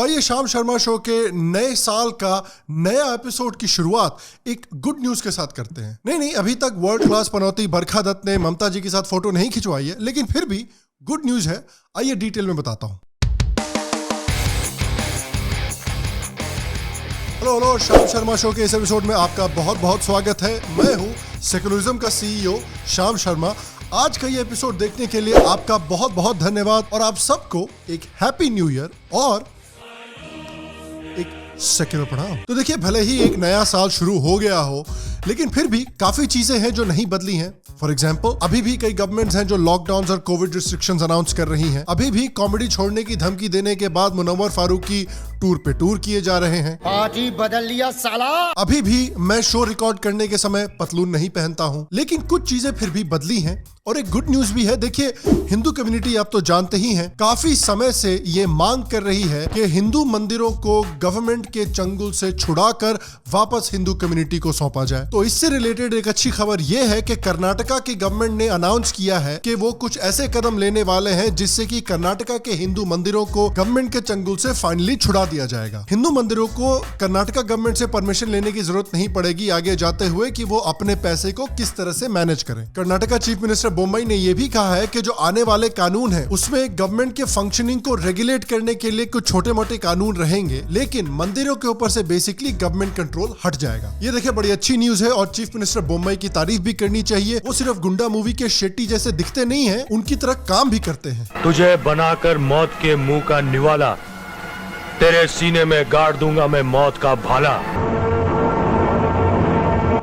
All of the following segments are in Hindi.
आइए शाम शर्मा शो के नए साल का नया एपिसोड की शुरुआत एक गुड न्यूज के साथ करते हैं। नहीं, अभी तक वर्ल्ड क्लास पनौती बरखा दत्त ने ममता जी के साथ फोटो नहीं खिंचवाई है, लेकिन फिर भी गुड न्यूज है। आइए डिटेल में बताता हूं। हेलो, शाम शर्मा शो के इस एपिसोड में आपका बहुत बहुत स्वागत है। मैं हूं सेकुलरिज्म का सीईओ शाम शर्मा। आज का ये एपिसोड देखने के लिए आपका बहुत बहुत धन्यवाद और आप सबको एक हैप्पी न्यू ईयर और एक सेक्युलर प्रणाम। तो देखिए, भले ही एक नया साल शुरू हो गया हो, लेकिन फिर भी काफी चीजें हैं जो नहीं बदली हैं। फॉर एग्जाम्पल, अभी भी कई गवर्नमेंट्स हैं जो लॉकडाउन और कोविड रिस्ट्रिक्शंस अनाउंस कर रही हैं। अभी भी कॉमेडी छोड़ने की धमकी देने के बाद मुनव्वर फारूकी टूर पे टूर किए जा रहे हैं। पार्टी बदल लिया साला। अभी भी मैं शो रिकॉर्ड करने के समय पतलून नहीं पहनता हूं, लेकिन कुछ चीजें फिर भी बदली हैं और एक गुड न्यूज भी है। देखिए, हिंदू कम्युनिटी आप तो जानते ही हैं, काफी समय से ये मांग कर रही है कि हिंदू मंदिरों को गवर्नमेंट के चंगुल से छुड़ाकर वापस हिंदू कम्युनिटी को सौंपा जाए। तो इससे रिलेटेड एक अच्छी खबर यह है कि कर्नाटका की गवर्नमेंट ने अनाउंस किया है कि वो कुछ ऐसे कदम लेने वाले हैं जिससे कि कर्नाटका के हिंदू मंदिरों को गवर्नमेंट के चंगुल से फाइनली छुड़ा दिया जाएगा। हिंदू मंदिरों को कर्नाटका गवर्नमेंट से परमिशन लेने की जरूरत नहीं पड़ेगी आगे जाते हुए कि वो अपने पैसे को किस तरह से मैनेज करें। कर्नाटका चीफ मिनिस्टर बोम्मई ने यह भी कहा है कि जो आने वाले कानून है उसमें गवर्नमेंट के फंक्शनिंग को रेगुलेट करने के लिए कुछ छोटे मोटे कानून रहेंगे, लेकिन मंदिरों के ऊपर से बेसिकली गवर्नमेंट कंट्रोल हट जाएगा। ये देखिए, बड़ी अच्छी न्यूज है और चीफ मिनिस्टर बोम्मई की तारीफ भी करनी चाहिए। वो सिर्फ गुंडा मूवी के शेट्टी जैसे दिखते नहीं है, उनकी तरह काम भी करते हैं। तुझे बनाकर मौत के मुंह का निवाला, तेरे सीने में गाड़ दूंगा मैं मौत का भाला।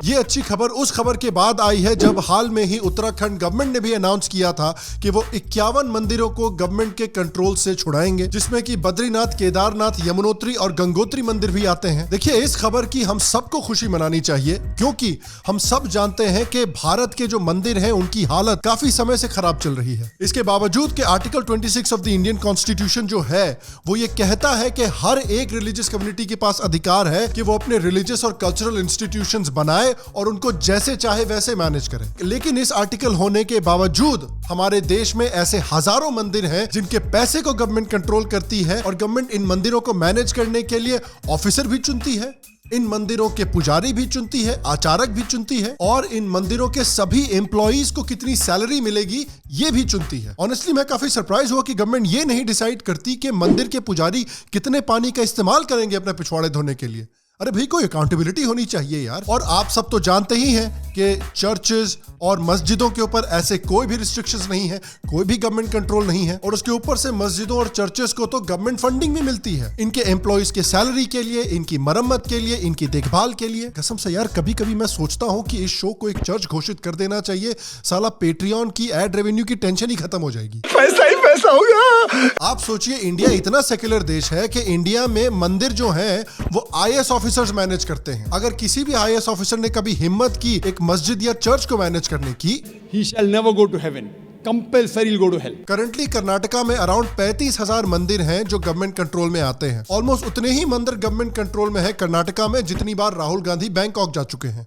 ये अच्छी खबर उस खबर के बाद आई है जब हाल में ही उत्तराखंड गवर्नमेंट ने भी अनाउंस किया था कि वो 51 मंदिरों को गवर्नमेंट के कंट्रोल से छुड़ाएंगे, जिसमें कि बद्रीनाथ, केदारनाथ, यमुनोत्री और गंगोत्री मंदिर भी आते हैं। देखिए, इस खबर की हम सबको खुशी मनानी चाहिए, क्योंकि हम सब जानते हैं कि भारत के जो मंदिर हैं उनकी हालत काफी समय से खराब चल रही है। इसके बावजूद कि article 26 of the Indian constitution जो है वो ये कहता है कि हर एक रिलीजियस कम्युनिटी के पास अधिकार है कि वो अपने रिलीजियस और कल्चरल इंस्टीट्यूशंस बनाए और उनको जैसे चाहे वैसे मैनेज करें। लेकिन इस आर्टिकल होने के बावजूद हमारे देश में ऐसे हजारों मंदिर हैं जिनके पैसे को गवर्नमेंट कंट्रोल करती है और गवर्नमेंट इन मंदिरों को मैनेज करने के लिए ऑफिसर भी चुनती है, इन मंदिरों के पुजारी भी चुनती है, आचारक भी चुनती है और इन मंदिरों के सभी एम्प्लॉइज को कितनी सैलरी मिलेगी ये भी चुनती है। ऑनेस्टली मैं काफी सरप्राइज हुआ कि गवर्नमेंट ये नहीं डिसाइड करती कि मंदिर के पुजारी कितने पानी का इस्तेमाल करेंगे अपने पिछवाड़े धोने के लिए। अरे भाई, कोई अकाउंटेबिलिटी होनी चाहिए यार। और आप सब तो जानते ही हैं कि चर्चेस और मस्जिदों के ऊपर ऐसे कोई भी रिस्ट्रिक्शंस नहीं है, कोई भी गवर्नमेंट कंट्रोल नहीं है और उसके ऊपर से मस्जिदों और चर्चेस को तो गवर्नमेंट फंडिंग भी मिलती है इनके एम्प्लॉइज के सैलरी के लिए, इनकी मरम्मत के लिए, इनकी देखभाल के लिए। कसम से यार, कभी कभी मैं सोचता हूँ कि इस शो को एक चर्च घोषित कर देना चाहिए। साला पेट्रियन की एड रेवेन्यू की टेंशन ही खत्म हो जाएगी। पैसा ही पैसा होगा। आप सोचिए, इंडिया इतना सेक्युलर देश है कि इंडिया में मंदिर जो है वो IAS ऑफिसर्स मैनेज करते हैं। अगर किसी भी IAS ऑफिसर ने कभी हिम्मत की एक मस्जिद या चर्च को मैनेज करने की, he shall never go to heaven. Compulsory go to hell. Currently Karnataka में अराउंड 35,000 मंदिर हैं जो गवर्नमेंट कंट्रोल में आते हैं। ऑलमोस्ट उतने ही मंदिर गवर्नमेंट कंट्रोल में है कर्नाटका में जितनी बार राहुल गांधी बैंकॉक जा चुके हैं।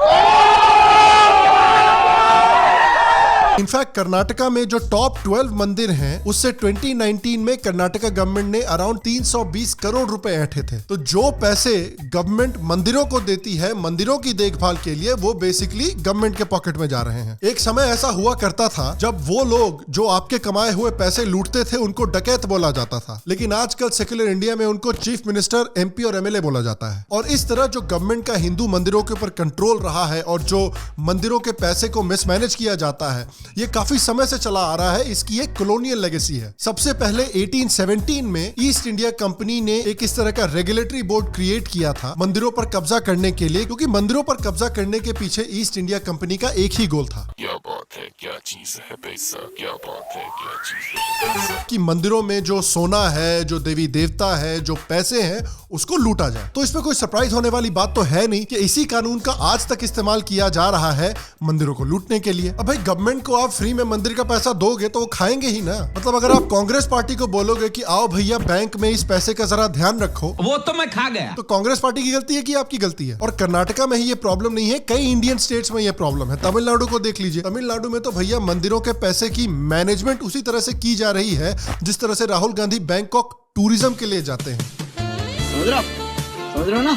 इनफैक्ट कर्नाटका में जो टॉप 12 मंदिर हैं उससे 2019 में कर्नाटका गवर्नमेंट ने अराउंड 320 करोड़ रुपए ऐंठे थे। तो जो पैसे गवर्नमेंट मंदिरों को देती है मंदिरों की देखभाल के लिए, वो बेसिकली गवर्नमेंट के पॉकेट में जा रहे हैं। एक समय ऐसा हुआ करता था जब वो लोग जो आपके कमाए हुए पैसे लूटते थे उनको डकैत बोला जाता था, लेकिन आजकल सेक्युलर इंडिया में उनको चीफ मिनिस्टर, MP और MLA बोला जाता है। और इस तरह जो गवर्नमेंट का हिंदू मंदिरों के ऊपर कंट्रोल रहा है और जो मंदिरों के पैसे को मिसमैनेज किया जाता है, ये काफी समय से चला आ रहा है। इसकी एक कॉलोनियल लेगेसी है। सबसे पहले 1817 में ईस्ट इंडिया कंपनी ने एक इस तरह का रेगुलेटरी बोर्ड क्रिएट किया था मंदिरों पर कब्जा करने के लिए, क्योंकि मंदिरों पर कब्जा करने के पीछे ईस्ट इंडिया कंपनी का एक ही गोल था। क्या बात है, क्या चीज है पैसा, क्या बात है, क्या चीज है पैसा। कि मंदिरों में जो सोना है, जो देवी देवता है, जो पैसे हैं, उसको लूटा जाए। तो इसमें कोई सरप्राइज होने वाली बात तो है नहीं कि इसी कानून का आज तक इस्तेमाल किया जा रहा है मंदिरों को लूटने के लिए। अब भाई, गवर्नमेंट को आप फ्री में मंदिर का पैसा दोगे तो वो खाएंगे ही ना। मतलब अगर आप कांग्रेस पार्टी को बोलोगे कि आओ भैया बैंक में इस पैसे का जरा ध्यान रखो, वो तो मैं खा गया, तो कांग्रेस पार्टी की गलती है कि आपकी गलती है। और कर्नाटका में ही ये प्रॉब्लम नहीं है, कई इंडियन स्टेट्स में ये प्रॉब्लम है। तमिलनाडु को देख लीजिए, तमिलनाडु में तो भैया मंदिरों के पैसे की मैनेजमेंट उसी तरह से की जा रही है जिस तरह से राहुल गांधी बैंकॉक टूरिज्म के लिए जाते हैं। समझ रहे हो ना?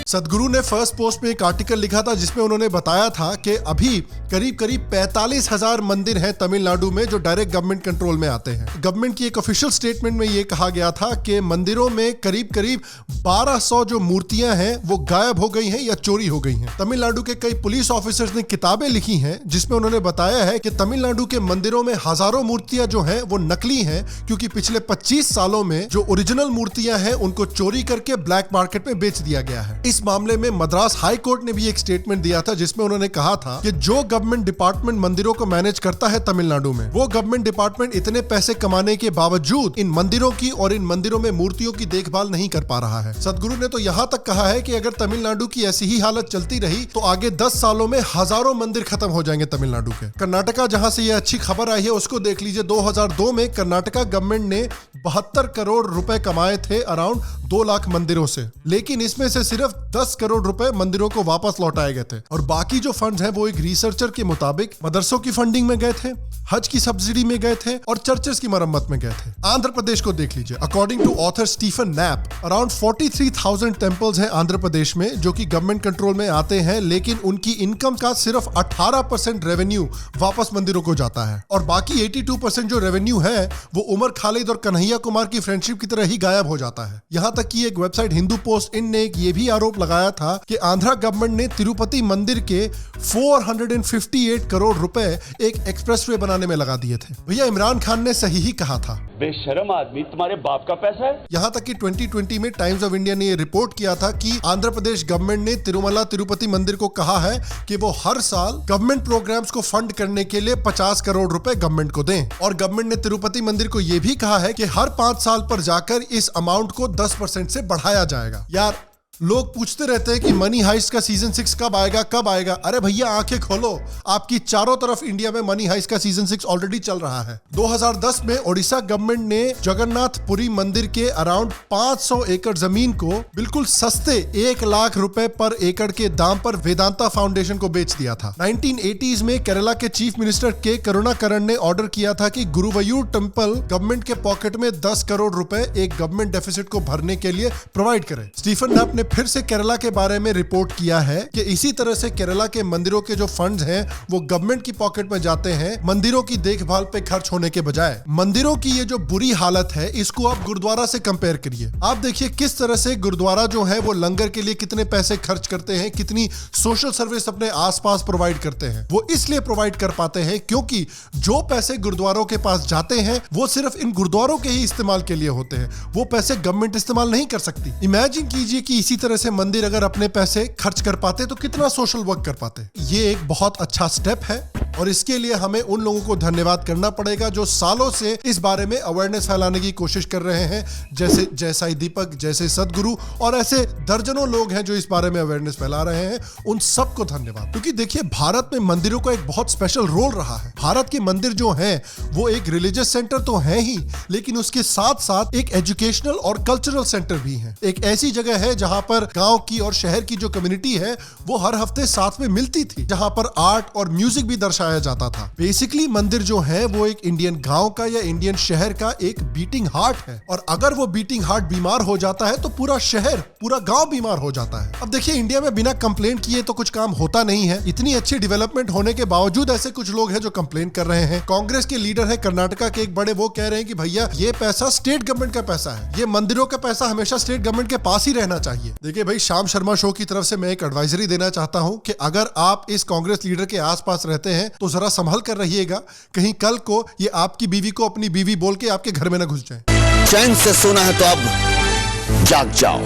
सदगुरु ने फर्स्ट पोस्ट में एक आर्टिकल लिखा था जिसमें उन्होंने बताया था कि अभी करीब 45,000 मंदिर हैं तमिलनाडु में जो डायरेक्ट गवर्नमेंट कंट्रोल में आते हैं। गवर्नमेंट की एक ऑफिशियल स्टेटमेंट में ये कहा गया था कि मंदिरों में करीब 1200 जो मूर्तियां हैं वो गायब हो गई हैं या चोरी हो गई हैं। तमिलनाडु के कई पुलिस ऑफिसर्स ने किताबें लिखी हैं जिसमें उन्होंने बताया है कि तमिलनाडु के मंदिरों में हजारों मूर्तियां जो हैं वो नकली हैं, क्योंकि पिछले 25 सालों में जो ओरिजिनल मूर्तियां हैं उनको चोरी करके ब्लैक मार्केट में बेच दिया गया है। इस मामले में मद्रास हाई कोर्ट ने भी एक स्टेटमेंट दिया था जिसमें उन्होंने कहा था कि जो गवर्नमेंट डिपार्टमेंट मंदिरों को मैनेज करता है तमिलनाडु में, वो गवर्नमेंट डिपार्टमेंट इतने पैसे कमाने के बावजूद इन मंदिरों की और इन मंदिरों में मूर्तियों की देखभाल नहीं कर पा रहा है। सदगुरु ने तो यहां तक कहा है कि अगर तमिलनाडु की ऐसी ही हालत चलती रही तो आगे 10 सालों में हजारों मंदिर खत्म हो जाएंगे तमिलनाडु के। कर्नाटका जहां से यह अच्छी खबर आई है उसको देख लीजिए। 2002 में कर्नाटका गवर्नमेंट ने 72 करोड़ रुपए कमाए थे अराउंड 2 लाख मंदिरों से, लेकिन इसमें से सिर्फ 10 करोड़ रुपए मंदिरों को वापस लौटाए गए थे और बाकी जो फंड्स हैं वो एक रिसर्चर के मुताबिक मदरसों की फंडिंग में गए थे, हज की सब्सिडी में गए थे और चर्चेस की मरम्मत में गए थे। आंध्र प्रदेश को देख लीजिए। According to author Stephen Knapp, around 43,000 temples हैं आंध्र प्रदेश में जो कि गवर्नमेंट कंट्रोल में आते हैं, लेकिन उनकी इनकम का सिर्फ 18% रेवेन्यू वापस मंदिरों को जाता है और बाकी 82% जो रेवेन्यू है वो उमर खालिद और कन्हैया कुमार की फ्रेंडशिप की तरह ही गायब हो जाता है। यहां तक कि एक वेबसाइट हिंदू पोस्ट इन ने एक ये भी आरोप लगाया था कि आंध्र गवर्नमेंट ने तिरुपति मंदिर के 458 करोड़ रुपए एक एक्सप्रेसवे बनाने में लगा दिए थे। भैया इमरान खान ने सही ही कहा था। बेशरम आदमी, तुम्हारे बाप का पैसा है। यहां तक कि 2020 में टाइम्स ऑफ इंडिया ने यह रिपोर्ट किया था कि आंध्र प्रदेश गवर्नमेंट ने तिरुमला तिरुपति मंदिर को कहा है कि वो हर साल गवर्नमेंट प्रोग्राम्स को फंड करने के लिए 50 करोड़ रुपए गवर्नमेंट को दें और गवर्नमेंट ने तिरुपति मंदिर को यह भी कहा है कि हर 5 साल पर जाकर इस अमाउंट को 10% से बढ़ाया जाएगा। यार लोग पूछते रहते हैं कि मनी हाइस्ट का सीजन 6 कब आएगा। अरे भैया आंखें खोलो, आपकी चारों तरफ इंडिया में मनी हाइस्ट का सीजन 6 ऑलरेडी चल रहा है। 2010 में ओडिशा गवर्नमेंट ने जगन्नाथपुरी मंदिर के अराउंड 500 एकड़ जमीन को बिल्कुल सस्ते 1 लाख रुपए पर एकड़ के दाम पर वेदांता फाउंडेशन को बेच दिया था। 1980s में केरला के चीफ मिनिस्टर के करुणाकरण ने ऑर्डर किया था कि गुरुवायूर टेम्पल गवर्नमेंट के पॉकेट में 10 करोड़ रुपए एक गवर्नमेंट डेफिसिट को भरने के लिए प्रोवाइड करे। स्टीफन नैप ने फिर से केरला के बारे में रिपोर्ट किया है कि इसी तरह से केरला के मंदिरों के जो फंड्स हैं वो गवर्नमेंट की पॉकेट में जाते हैं मंदिरों की देखभाल पे खर्च होने के बजाय। मंदिरों की ये जो बुरी हालत है इसको आप गुरुद्वारा से कंपेयर करिए। आप देखिए किस तरह से गुरुद्वारा जो है वो लंगर के लिए कितने पैसे खर्च करते हैं, कितनी सोशल सर्विस अपने आसपास प्रोवाइड करते हैं। वो इसलिए प्रोवाइड कर पाते हैं क्योंकि जो पैसे गुरुद्वारों के पास जाते हैं वो सिर्फ इन गुरुद्वारों के ही इस्तेमाल के लिए होते हैं, वो पैसे गवर्नमेंट इस्तेमाल नहीं कर सकती। इमेजिन कीजिए कि इसी तरह से मंदिर अगर अपने पैसे खर्च कर पाते तो कितना सोशल वर्क कर पाते। ये एक बहुत अच्छा स्टेप है और इसके लिए हमें उन लोगों को धन्यवाद करना पड़ेगा जो सालों से इस बारे में अवेयरनेस फैलाने की कोशिश कर रहे हैं, जैसे जय साई दीपक, जैसे सदगुरु और ऐसे दर्जनों लोग हैं जो इस बारे में अवेयरनेस फैला रहे हैं। उन सबको धन्यवाद, क्योंकि देखिए भारत में मंदिरों का एक बहुत स्पेशल रोल रहा है। भारत के मंदिर जो हैं वो एक रिलीजियस सेंटर तो है ही, लेकिन उसके साथ साथ एक एजुकेशनल और कल्चरल सेंटर भी है। एक ऐसी जगह है जहां पर गांव की और शहर की जो कम्युनिटी है वो हर हफ्ते साथ में मिलती थी, जहां पर आर्ट और म्यूजिक भी दर्शाया जाता था। बेसिकली मंदिर जो है वो एक इंडियन गांव का या इंडियन शहर का एक बीटिंग हार्ट है और अगर वो बीटिंग हार्ट बीमार हो जाता है तो पूरा शहर, पूरा गांव बीमार हो जाता है। अब देखिए इंडिया में बिना कंप्लेंट किए तो कुछ काम होता नहीं है। इतनी अच्छी डेवलपमेंट होने के बावजूद ऐसे कुछ लोग हैं जो कंप्लेंट कर रहे हैं। कांग्रेस के लीडर है कर्नाटका के एक बड़े, वो कह रहे हैं कि भैया ये पैसा स्टेट गवर्नमेंट का पैसा है, ये मंदिरों का पैसा हमेशा स्टेट गवर्नमेंट के पास ही रहना चाहिए। देखिए भाई, श्याम शर्मा शो की तरफ से मैं एक एडवाइजरी देना चाहता हूं कि अगर आप इस कांग्रेस लीडर के आसपास रहते हैं तो जरा संभल कर रहिएगा, कहीं कल को ये आपकी बीवी को अपनी बीवी बोल के आपके घर में न घुस जाए। चैन से सोना है तो अब जाग जाओ।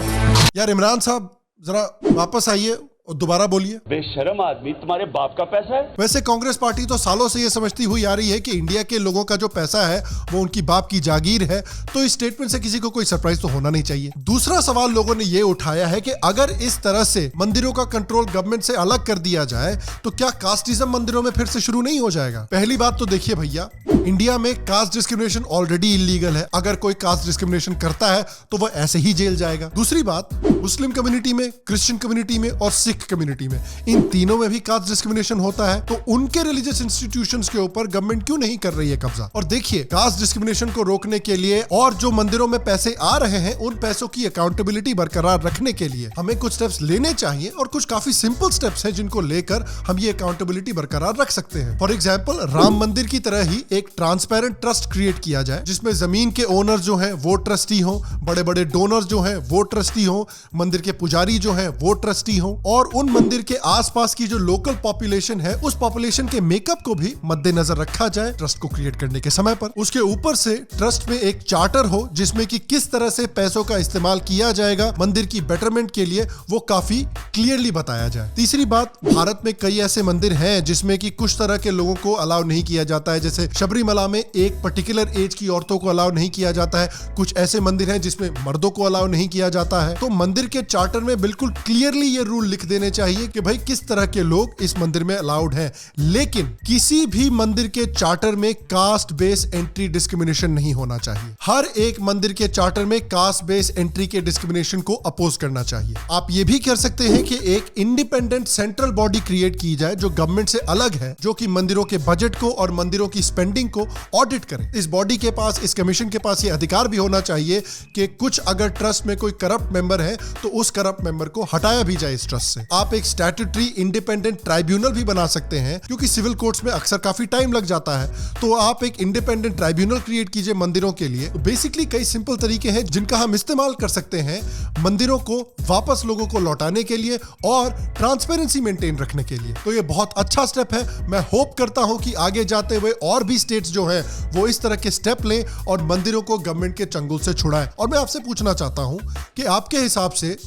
यार इमरान साहब जरा वापस आइए और दोबारा बोलिए। बेशरम आदमी, तुम्हारे बाप का पैसा है। वैसे कांग्रेस पार्टी तो सालों से ये समझती हुई आ रही है कि इंडिया के लोगों का जो पैसा है वो उनकी बाप की जागीर है, तो इस स्टेटमेंट से किसी को कोई सरप्राइज तो होना नहीं चाहिए। दूसरा सवाल लोगों ने ये उठाया है कि अगर इस तरह से मंदिरों का कंट्रोल गवर्नमेंट से अलग कर दिया जाए तो क्या कास्टिज्म मंदिरों में फिर से शुरू नहीं हो जाएगा? पहली बात तो देखिए भैया, इंडिया में कास्ट डिस्क्रिमिनेशन ऑलरेडी इलीगल है। अगर कोई कास्ट डिस्क्रिमिनेशन करता है तो वह ऐसे ही जेल जाएगा। दूसरी बात, मुस्लिम कम्युनिटी में, क्रिश्चियन कम्युनिटी में और सिख कम्युनिटी में, इन तीनों में भी कास्ट डिस्क्रिमिनेशन होता है। तो उनके रिलीजियस इंस्टीट्यूशंस के ऊपर गवर्नमेंट क्यों नहीं कर रही है कब्जा? और देखिए, कास्ट डिस्क्रिमिनेशन को रोकने के लिए और जो मंदिरों में पैसे आ रहे हैं उन पैसों की अकाउंटेबिलिटी बरकरार रखने के लिए हमें कुछ स्टेप्स लेने चाहिए, और कुछ काफी सिंपल स्टेप्स हैं जिनको लेकर हम ये अकाउंटेबिलिटी बरकरार रख सकते हैं। फॉर एग्जांपल, राम मंदिर की तरह ही एक ट्रांसपेरेंट ट्रस्ट क्रिएट किया जाए जिसमें जमीन के ओनर जो हैं वो ट्रस्टी हो, बड़े बड़े डोनर्स जो हैं वो ट्रस्टी हो, मंदिर के पुजारी जो हैं वो ट्रस्टी हो, और उन मंदिर के आसपास की जो लोकल पॉपुलेशन है उस पॉपुलेशन के मेकअप को भी मद्देनजर रखा जाए ट्रस्ट को क्रिएट करने के समय पर। उसके ऊपर से ट्रस्ट में एक चार्टर हो जिसमें कि किस तरह से पैसों का इस्तेमाल किया जाएगा मंदिर की बेटरमेंट के लिए, वो काफी क्लियरली बताया जाए। तीसरी बात, भारत में कई ऐसे मंदिर हैं जिसमें कि कुछ तरह के लोगों को अलाउ नहीं किया जाता है, जैसे शबरीमला में एक पर्टिकुलर एज की औरतों को अलाउ नहीं किया जाता है, कुछ ऐसे मंदिर हैं जिसमें मर्दों को अलाउ नहीं किया जाता है। तो मंदिर के चार्टर में बिल्कुल क्लियरली ये रूल लिख देने चाहिए कि भाई किस तरह के लोग इस मंदिर में अलाउड हैं। लेकिन किसी भी मंदिर के चार्टर में कास्ट बेस एंट्री डिस्क्रिमिनेशन नहीं होना चाहिए। हर एक मंदिर के चार्टर में कास्ट बेस एंट्री के डिस्क्रिमिनेशन को अपोज करना चाहिए। आप ये भी कर सकते हैं कि एक इंडिपेंडेंट सेंट्रल बॉडी क्रिएट की जाए जो गवर्नमेंट से अलग है, जो कि मंदिरों के बजट को और मंदिरों की स्पेंडिंग को ऑडिट करे। इस बॉडी के पास, इस कमीशन के पास ये अधिकार भी होना चाहिए कि कुछ अगर ट्रस्ट में कोई करप्ट मेंबर है तो उस करप्ट मेंबर को हटाया भी जाए इस ट्रस्ट से। आप एक स्टैट्यूटरी इंडिपेंडेंट ट्राइब्यूनल भी बना सकते हैं, क्योंकि सिविल कोर्ट्स में अक्सर काफी टाइम लग जाता है। तो आप एक इंडिपेंडेंट ट्राइब्यूनल क्रिएट कीजिए मंदिरों के लिए। तो बेसिकली कई सिंपल तरीके हैं जिनका हम इस्तेमाल कर सकते हैं मंदिरों को वापस लोगों को लौटाने के लिए और ट्रांसपेरेंसी मेंटेन रखने के लिए। तो ये बहुत अच्छा स्टेप है। मैं होप करता हूं कि आगे जाते हुए और भी स्टेट्स जो हैं वो इस तरह के स्टेप लें और मंदिरों को गवर्नमेंट के चंगुल से छुड़ाएं। और मैं आपसे पूछना चाहता हूं कि आपके हिसाब से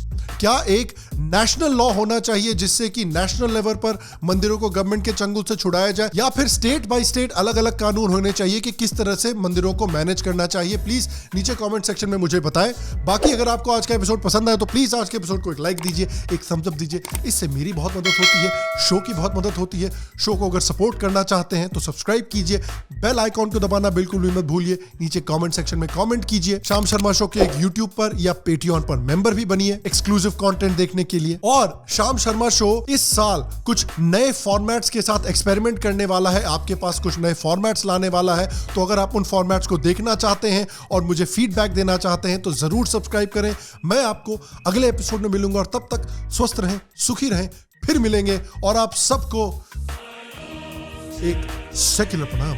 क्या एक नेशनल लॉ होना चाहिए जिससे कि नेशनल लेवल पर मंदिरों को गवर्नमेंट के चंगुल से छुड़ाया जाए, या फिर स्टेट बाय स्टेट अलग अलग कानून होने चाहिए कि किस तरह से मंदिरों को मैनेज करना चाहिए? प्लीज नीचे कमेंट सेक्शन में मुझे बताएं। बाकी अगर आपको आज का एपिसोड पसंद आए तो प्लीज आज के एपिसोड को एक लाइक दीजिए, एक थम्स अप दीजिए। इससे मेरी बहुत मदद होती है, शो की बहुत मदद होती है। शो को अगर सपोर्ट करना चाहते हैं तो सब्सक्राइब कीजिए, बेल आइकॉन को दबाना बिल्कुल भी मत भूलिए। नीचे कमेंट सेक्शन में कमेंट कीजिए। श्याम शर्मा शो के एक यूट्यूब पर या पेटीऑन पर मेंबर भी बनिए एक्सक्लूसिव कंटेंट देखने के लिए। और श्याम शर्मा शो इस साल कुछ नए फॉर्मेट्स के साथ एक्सपेरिमेंट करने वाला है, आपके पास कुछ नए फॉर्मेट्स लाने वाला है। तो अगर आप उन फॉर्मेट्स को देखना चाहते हैं और मुझे फीडबैक देना चाहते हैं तो जरूर सब्सक्राइब करें। मैं आपको अगले एपिसोड में मिलूंगा और तब तक स्वस्थ रहें, सुखी रहें। फिर मिलेंगे और आप सबको एक सेक्युलर प्रणाम।